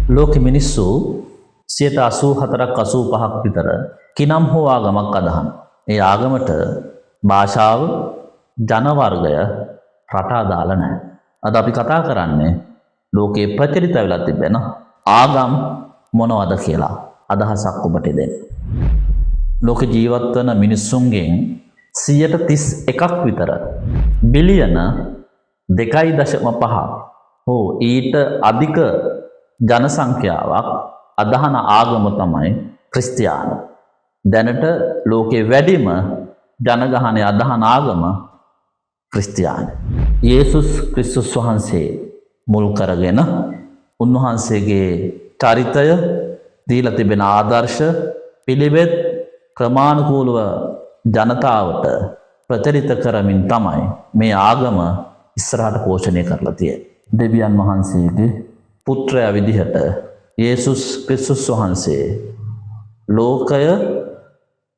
ලෝකෙ මිනිස්සු 84ක් 85ක් විතර කිනම් හෝ ආගමක් අදහන. ඒ ආගමට භාෂාව ජන වර්ගය රට අදාළ නැහැ. අද අපි කතා කරන්නේ ලෝකේ ප්‍රචලිත වෙලා තිබෙන ආගම් මොනවද කියලා අදහසක් ඔබට දෙන්න. ලෝකේ ජීවත් වන මිනිස්සුන්ගෙන් 131ක් විතර බිලියන 2.5 හෝ ඊට අධික ජන සංඛ්‍යාවක් අදහන ආගම තමයි ක්‍රිස්තියානි. දැනට ලෝකේ වැඩිම ජනගහනය අදහන ආගම ක්‍රිස්තියානි. යේසුස් ක්‍රිස්තුස් වහන්සේ මුල් කරගෙන උන්වහන්සේගේ චරිතය දීලා තිබෙන ආදර්ශ පිළිවෙත් ක්‍රමානුකූලව ජනතාවට ප්‍රචලිත කරමින් තමයි මේ ආගම ඉස්සරහට පෝෂණය කරලා තියෙන්නේ. දෙවියන් වහන්සේගේ පුත්‍රයා විදිහට යේසුස් ක්‍රිස්තුස් වහන්සේ ලෝකය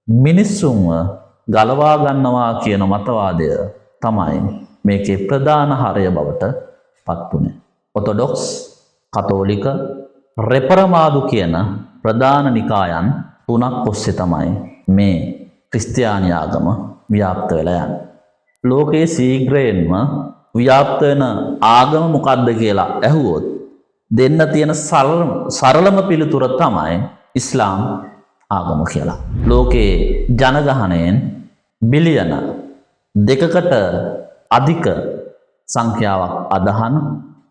මිනිස්සුන්ව ගලවා ගන්නවා කියන මතවාදය තමයි මේකේ ප්‍රධාන හරය බවට පත් වුණේ. ඔර්තොඩොක්ස්, කතෝලික, රෙපරමාදු කියන ප්‍රධාන නිකායන් 3ක් ඔස්සේ තමයි මේ ක්‍රිස්තියානි ආගම ව්‍යාප්ත වෙලා යන්නේ. ලෝකයේ ශීඝ්‍රයෙන්ම ව්‍යාප්ත වෙන ආගම මොකක්ද කියලා ඇහුවොත් දෙන්න තියෙන සරලම පිළිතුර තමයි ඉස්ලාම් ආගම කියලා. ලෝකයේ ජනගහනයෙන් බිලියන 2කට අධික සංඛ්‍යාවක් අදහන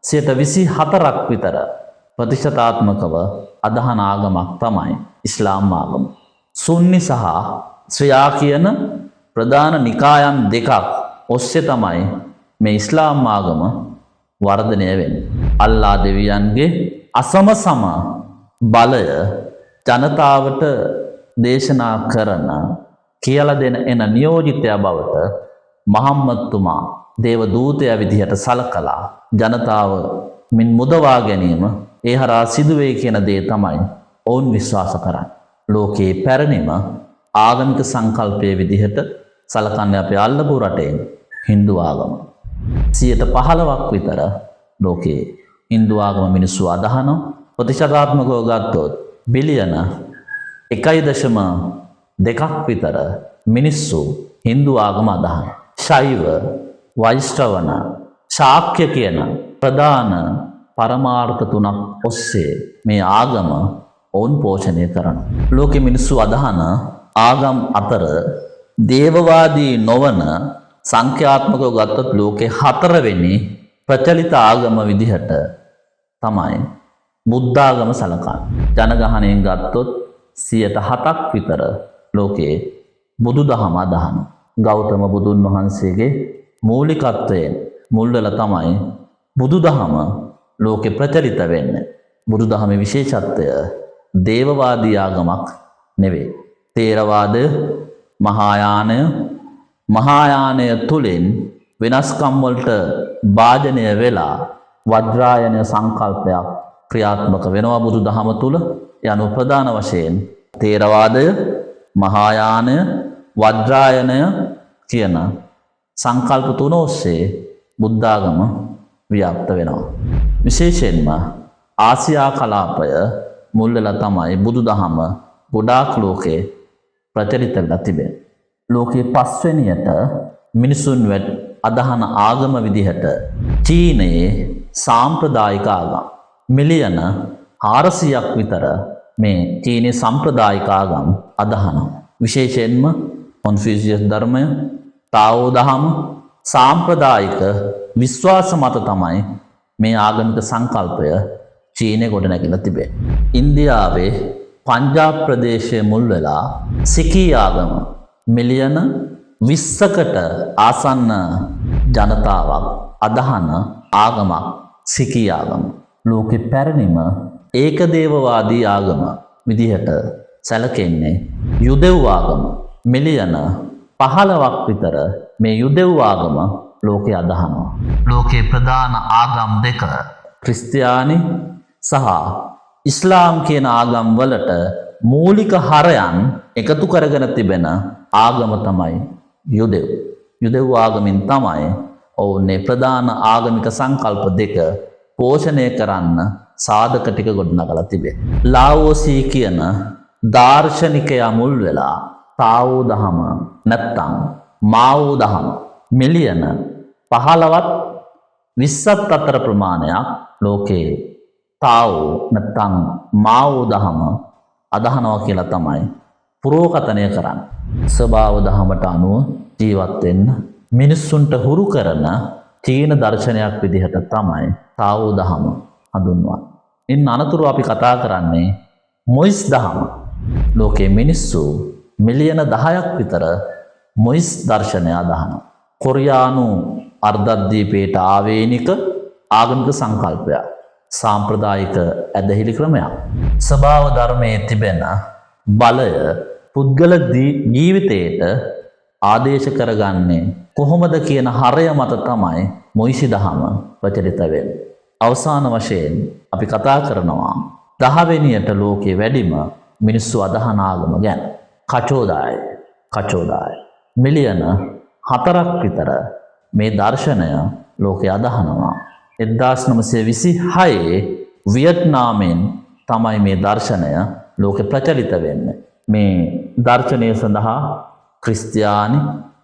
24ක් විතර ප්‍රතිශතාත්මකව අදහන ආගමක් තමයි ඉස්ලාම් ආගම. සුන්නි සහ ශ්‍රියා කියන ප්‍රධාන නිකායන් දෙකක් ඔස්සේ තමයි මේ ඉස්ලාම් ආගම වර්ධනය වෙන්නේ. අල්ලා දෙවියන්ගේ අසමසම බලය ජනතාවට දේශනා කරන කියලා දෙන එන නියෝජිතයා බවට මහම්මත්තුමා දේව දූතයා විදිහට සලකලා ජනතාව මින් මුදවා ගැනීම ඒ හරහා සිදුවේ කියන දේ තමයි ඔවුන් විශ්වාස කරන්නේ. ලෝකයේ පැරණිම ආගමික සංකල්පයේ විදිහට සලකන්නේ අපේ අල්ලපු රටේ හින්දු ආගම. 15%ක් විතර ලෝකයේ හින්දු ආගම මිනිස්සු අදහන ප්‍රතිශතාත්මකව ගත්තොත් බිලියන 1.2ක් විතර මිනිස්සු හින්දු ආගම අදහන. ශෛව, වෛෂ්ණවන, ශාක්‍ය කියන ප්‍රධාන පරමාර්ථ 3ක් ඔස්සේ මේ ආගම ඔවුන් පෝෂණය කරනවා. ලෝකෙ මිනිස්සු අදහන ආගම් අතර දේවවාදී නොවන සංඛ්‍යාත්මකව ගත්තොත් ලෝකේ 4වෙනි ප්‍රචලිත ආගම විදිහට තමයි බුද්ධ ආගම සලකන්නේ. ජනගහනයෙන් ගත්තොත් 7%ක් විතර ලෝකේ බුදුදහම අදහන. ගෞතම බුදුන් වහන්සේගේ මූලිකත්වයෙන් මුල් වෙලා තමයි බුදුදහම ලෝකේ ප්‍රචලිත වෙන්නේ. බුදුදහමේ විශේෂත්වය දේවවාදී ආගමක් නෙවෙයි. තේරවාදය, මහායානය තුලින් වෙනස්කම් වලට භාජනය වෙලා වජ්‍රායන සංකල්පයක් ක්‍රියාත්මක වෙනවා බුදුදහම තුල. යනු ප්‍රධාන වශයෙන් තේරවාදය, මහායානය, වජ්‍රායනය කියන සංකල්ප තුන ඔස්සේ බුද්ධ ආගම ව්‍යාප්ත වෙනවා. විශේෂයෙන්ම ආසියා කලාපය මුල් වෙලා තමයි බුදුදහම ගොඩාක් ලෝකේ ප්‍රචලිත වෙලා තිබෙන්නේ. ලෝකයේ 5වෙනියට මිනිසුන් අදහන ආගම විදිහට චීනයේ සාම්ප්‍රදායික ආගම් මිලියන 400ක් විතර මේ චීනයේ සම්ප්‍රදායික ආගම් අදහනවා. විශේෂයෙන්ම කොන්ෆියුසියස් ධර්මය, තාවෝ දහම, සාම්ප්‍රදායික විශ්වාස මත තමයි මේ ආගමික සංකල්පය චීනයේ ගොඩනැගිලා තිබෙන්නේ. ඉන්දියාවේ පංජාබ් ප්‍රදේශයේ මුල් වෙලා සිකී ආගම මිලියන 20කට ආසන්න ජනතාවක් අදහන ආගමක් සිකී ආගම. ලෝකෙ පැරණිම ඒකදේවවාදී ආගම විදිහට සැලකෙන්නේ යුදෙව් ආගම. මිලියන 15ක් විතර මේ යුදෙව් ආගම ලෝකෙ අදහනවා. ලෝකේ ප්‍රධාන ආගම් දෙක ක්‍රිස්තියානි සහ ඉස්ලාම් කියන ආගම් වලට මූලික හරයන් එකතු කරගෙන තිබෙන ආගම තමයි යුදෙව්. යුදෙව් ආගමින් තමයි ඔවුන් ප්‍රධාන ආගමික සංකල්ප දෙක පෝෂණය කරන්න සාධක ටික ගොඩනගලා තිබේ. ලාවෝසී කියන දාර්ශනිකයා මුල් වෙලා තාවෝ දහම නැත්තම් මාවෝ දහම මිලියන 15ත් 20ත් අතර ප්‍රමාණයක් ලෝකේ තාවෝ නැත්තම් මාවෝ දහම අදහනවා කියලා තමයි පුරෝකථනය කරන්නේ. ස්වභාව දහමට අනුව ජීවත් වෙන්න මිනිස්සුන්ට හුරු කරන චීන දර්ශනයක් විදිහට තමයි තාවෝ දහම හඳුන්වන්නේ. ඉන් අනතුරු අපි කතා කරන්නේ මොයිස් දහම. ලෝකයේ මිනිස්සු මිලියන 10ක් විතර මොයිස් දර්ශනය අදහනවා. කොරියානු අර්ධද්වීපයට ආවේනික ආගමික සංකල්පයක්. සාම්ප්‍රදායික ඇදහිලි ක්‍රමයක්. ස්වභාව ධර්මයේ තිබෙන බලය පුද්ගල ජීවිතයට ආදේශ කරගන්නේ කොහොමද කියන හරය මත තමයි මොයිසි දහම ප්‍රචලිත වෙන්නේ. අවසාන වශයෙන් අපි කතා කරනවා 10 වෙනියට ලෝකයේ වැඩිම මිනිස්සු අදහන ආගම ගැන. කචෝදාය. මිලියන 4ක් විතර මේ දර්ශනය ලෝකයේ අදහනවා. 1926 වියට්නාමෙන් තමයි මේ දර්ශනය ලෝකෙ ප්‍රචලිත වෙන්නේ. මේ දර්ශනය සඳහා ක්‍රිස්තියානි,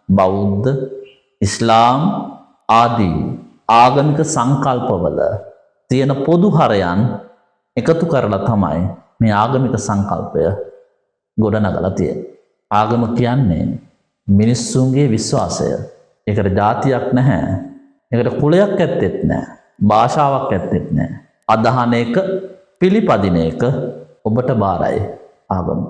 බෞද්ධ, ඉස්ලාම් ආදී ආගමික සංකල්පවල තියෙන පොදු හරයන් එකතු කරලා තමයි මේ ආගමික සංකල්පය ගොඩනගලා තියෙන්නේ. ආගම කියන්නේ මිනිස්සුන්ගේ විශ්වාසය. ඒකට ජාතියක් නැහැ. ඒකට කුලයක් ඇත්තෙත් නැහැ. භාෂාවක් ඇත්තෙත් නැහැ. අදහන එක, පිළිපදින එක ඔබට බාරයි ආගම.